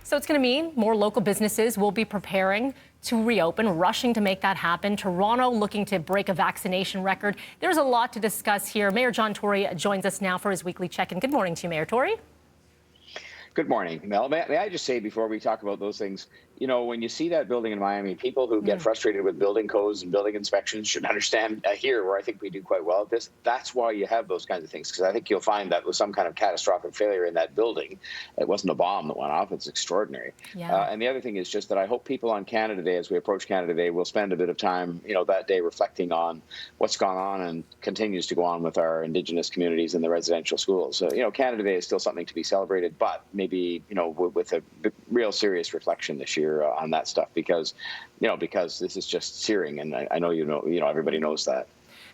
So it's going to mean more local businesses will be preparing to reopen, rushing to make that happen. Toronto looking to break a vaccination record. There's a lot to discuss here. Mayor John Tory joins us now for his weekly check-in. Good morning to you, Mayor Tory. Good morning, Mel. May I just say before we talk about those things, you know, when you see that building in Miami, people who get frustrated with building codes and building inspections should understand here, where I think we do quite well at this. That's why you have those kinds of things, because I think you'll find that with some kind of catastrophic failure in that building, it wasn't a bomb that went off. It's extraordinary. Yeah. And the other thing is just that I hope people on Canada Day, as we approach Canada Day, will spend a bit of time, you know, that day reflecting on what's gone on and continues to go on with our Indigenous communities in the residential schools. You know, Canada Day is still something to be celebrated, but maybe, you know, with a real serious reflection this year on that stuff, because this is just searing, and I know everybody knows that.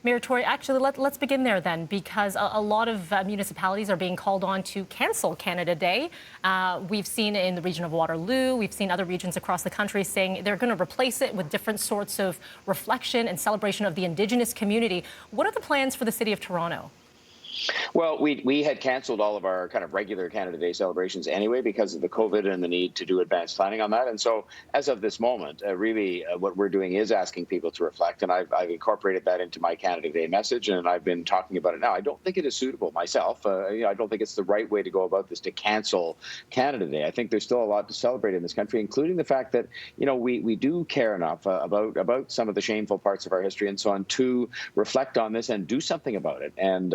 Mayor Tory, actually, let's begin there then, because a lot of municipalities are being called on to cancel Canada Day. We've seen in the region of Waterloo, we've seen other regions across the country saying they're going to replace it with different sorts of reflection and celebration of the Indigenous community. What are the plans for the City of Toronto? Well, we had canceled all of our kind of regular Canada Day celebrations anyway because of the COVID and the need to do advanced planning on that. And so as of this moment, what we're doing is asking people to reflect. And I've incorporated that into my Canada Day message, and I've been talking about it now. I don't think it is suitable myself. I don't think it's the right way to go about this, to cancel Canada Day. I think there's still a lot to celebrate in this country, including the fact that, you know, we do care enough about some of the shameful parts of our history and so on to reflect on this and do something about it. And,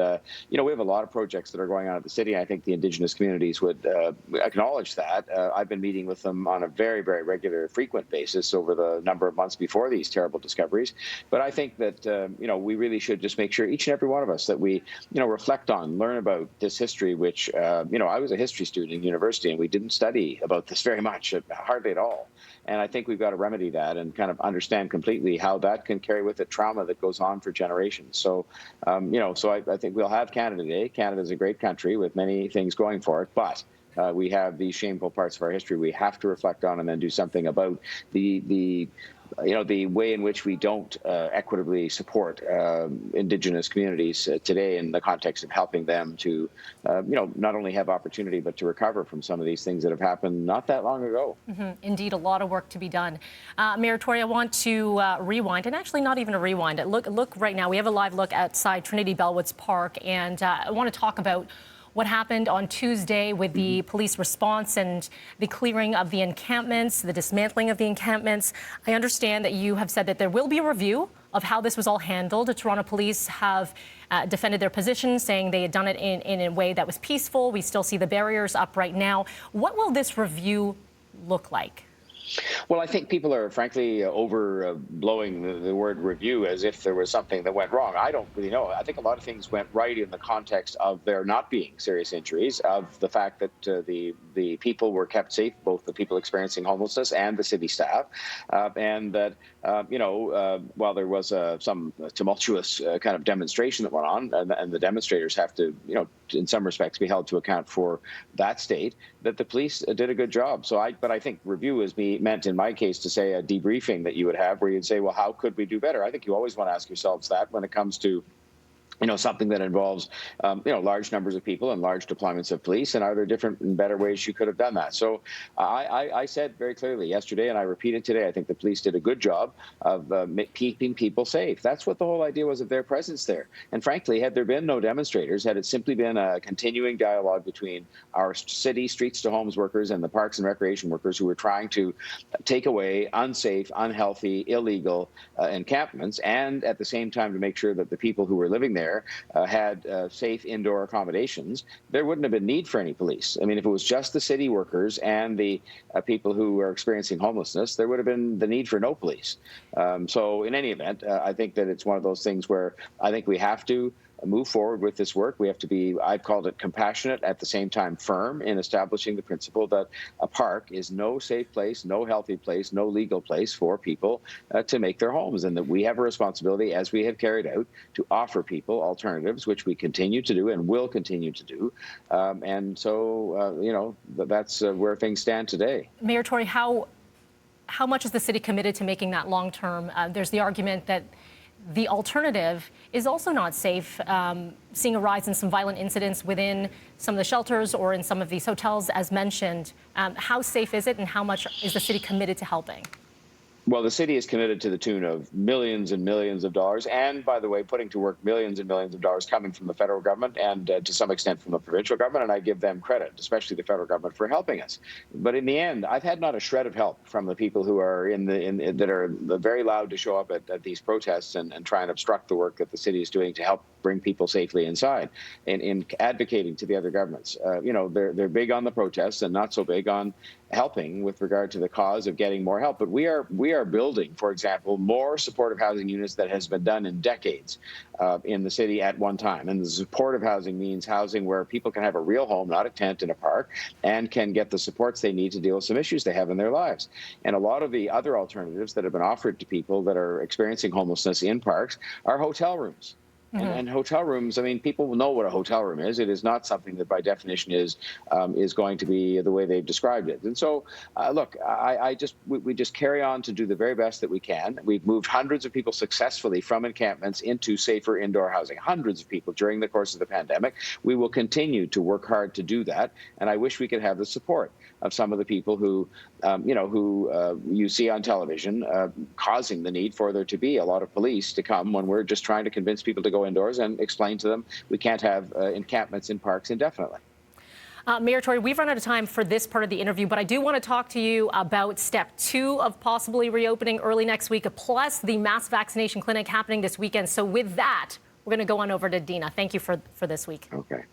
you know, we have a lot of projects that are going on at the city. I think the Indigenous communities would acknowledge that. I've been meeting with them on a very, very regular, frequent basis over the number of months before these terrible discoveries. But I think that, you know, we really should just make sure, each and every one of us, that we, you know, reflect on, learn about this history, which, you know, I was a history student in university, and we didn't study about this very much, hardly at all. And I think we've got to remedy that and kind of understand completely how that can carry with it trauma that goes on for generations. So, you know, so I think we'll have Canada Day. Canada is a great country with many things going for it, but we have these shameful parts of our history we have to reflect on and then do something about the way in which we don't equitably support Indigenous communities today in the context of helping them to, not only have opportunity, but to recover from some of these things that have happened not that long ago. Indeed, a lot of work to be done. Mayor Tory, I want to rewind, and actually not even a rewind. Look right now. We have a live look outside Trinity Bellwoods Park, and I want to talk about what happened on Tuesday with the police response and the clearing of the encampments, the dismantling of the encampments. I understand that you have said that there will be a review of how this was all handled. The Toronto police have defended their position, saying they had done it in a way that was peaceful. We still see the barriers up right now. What will this review look like? Well, I think people are, frankly, overblowing the word review as if there was something that went wrong. I don't really know. I think a lot of things went right in the context of there not being serious injuries, of the fact that the people were kept safe, both the people experiencing homelessness and the city staff, and that, while there was some tumultuous kind of demonstration that went on, and the demonstrators have to, in some respects, be held to account for that state, that the police did a good job. But I think review is meant in my case to say a debriefing that you would have where you'd say, well, how could we do better? I think you always want to ask yourselves that when it comes to something that involves, large numbers of people and large deployments of police, and are there different and better ways you could have done that? So I said very clearly yesterday, and I repeat it today, I think the police did a good job of keeping people safe. That's what the whole idea was of their presence there. And frankly, had there been no demonstrators, had it simply been a continuing dialogue between our city streets to homes workers and the parks and recreation workers who were trying to take away unsafe, unhealthy, illegal encampments, and at the same time to make sure that the people who were living there had safe indoor accommodations, there wouldn't have been need for any police. I mean, if it was just the city workers and the people who were experiencing homelessness, there would have been the need for no police. So in any event, I think that it's one of those things where I think we have to move forward with this work. We have to be, I've called it compassionate, at the same time firm, in establishing the principle that a park is no safe place, no healthy place, no legal place for people to make their homes, and that we have a responsibility, as we have carried out, to offer people alternatives, which we continue to do and will continue to do. And so, that's where things stand today. Mayor Tory, how much is the city committed to making that long term? There's the argument that the alternative is also not safe, seeing a rise in some violent incidents within some of the shelters or in some of these hotels, as mentioned. How safe is it, and how much is the city committed to helping? Well, the city is committed to the tune of millions and millions of dollars, and by the way, putting to work millions and millions of dollars coming from the federal government and to some extent from the provincial government, and I give them credit, especially the federal government, for helping us. But in the end, I've had not a shred of help from the people who are that are very loud to show up at these protests and try and obstruct the work that the city is doing to help bring people safely inside, in advocating to the other governments. They're big on the protests and not so big on helping with regard to the cause of getting more help. But we are building, for example, more supportive housing units that has been done in decades in the city at one time. And the supportive housing means housing where people can have a real home, not a tent in a park, and can get the supports they need to deal with some issues they have in their lives. And a lot of the other alternatives that have been offered to people that are experiencing homelessness in parks are hotel rooms. And hotel rooms, I mean, people know what a hotel room is. It is not something that by definition is going to be the way they've described it. And so, look, we just carry on to do the very best that we can. We've moved hundreds of people successfully from encampments into safer indoor housing, hundreds of people during the course of the pandemic. We will continue to work hard to do that. And I wish we could have the support of some of the people who you see on television causing the need for there to be a lot of police to come when we're just trying to convince people to go indoors and explain to them we can't have encampments in parks indefinitely. Mayor Tory, we've run out of time for this part of the interview, but I do want to talk to you about step 2 of possibly reopening early next week, plus the mass vaccination clinic happening this weekend. So with that, we're going to go on over to Dina. Thank you for this week. Okay.